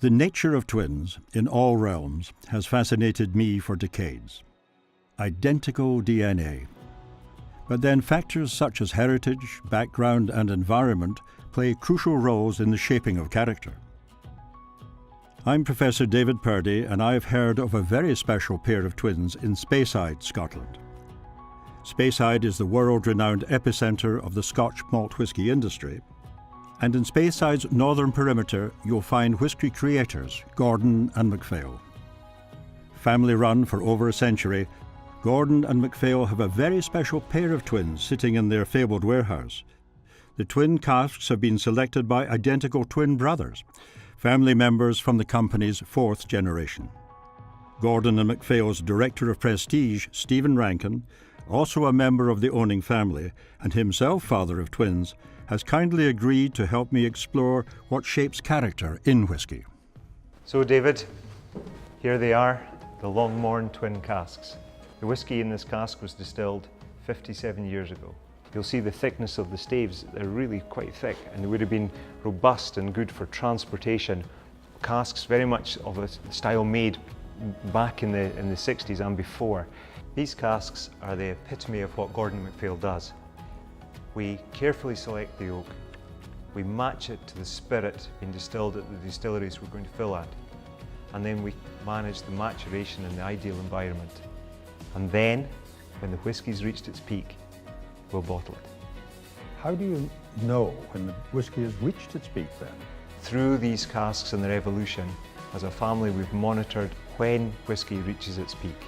The nature of twins, in all realms, has fascinated me for decades. Identical DNA. But then factors such as heritage, background, and environment play crucial roles in the shaping of character. I'm Professor David Purdie, and I've heard of a very special pair of twins in Speyside, Scotland. Speyside is the world-renowned epicentre of the Scotch malt whisky industry, and in Speyside's northern perimeter you'll find whisky creators Gordon and MacPhail. Family run for over a century, Gordon and MacPhail have a very special pair of twins sitting in their fabled warehouse. The twin casks have been selected by identical twin brothers, family members from the company's fourth generation. Gordon and MacPhail's Director of Prestige, Stephen Rankin, also a member of the owning family and himself father of twins, has kindly agreed to help me explore what shapes character in whisky. So David, here they are, the Longmorn twin casks. The whisky in this cask was distilled 57 years ago. You'll see the thickness of the staves, they're really quite thick and they would have been robust and good for transportation. Casks very much of a style made back in the 60s and before. These casks are the epitome of what Gordon MacPhail does. We carefully select the oak, we match it to the spirit being distilled at the distilleries we're going to fill at, and then we manage the maturation in the ideal environment. And then, when the whisky's reached its peak, we'll bottle it. How do you know when the whisky has reached its peak then? Through these casks and their evolution, as a family we've monitored when whisky reaches its peak.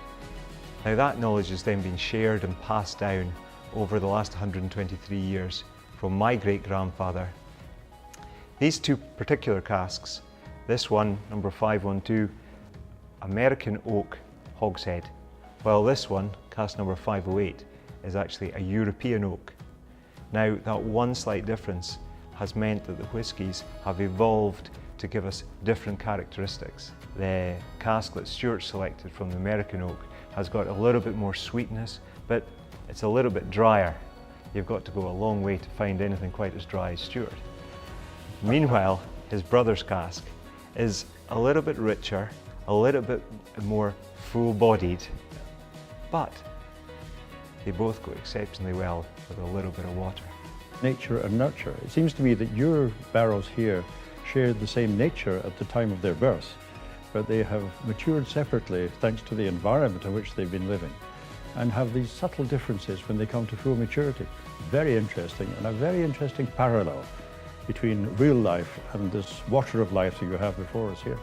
Now that knowledge has then been shared and passed down over the last 123 years from my great-grandfather. These two particular casks, this one, number 512, American oak hogshead, while this one, cask number 508, is actually a European oak. Now that one slight difference has meant that the whiskies have evolved to give us different characteristics. The cask that Stuart selected from the American oak has got a little bit more sweetness, but it's a little bit drier. You've got to go a long way to find anything quite as dry as Stuart. Meanwhile, his brother's cask is a little bit richer, a little bit more full-bodied, but they both go exceptionally well with a little bit of water. Nature and nurture. It seems to me that your barrels here shared the same nature at the time of their birth, but they have matured separately thanks to the environment in which they've been living, and have these subtle differences when they come to full maturity. Very interesting, and a very interesting parallel between real life and this water of life that you have before us here.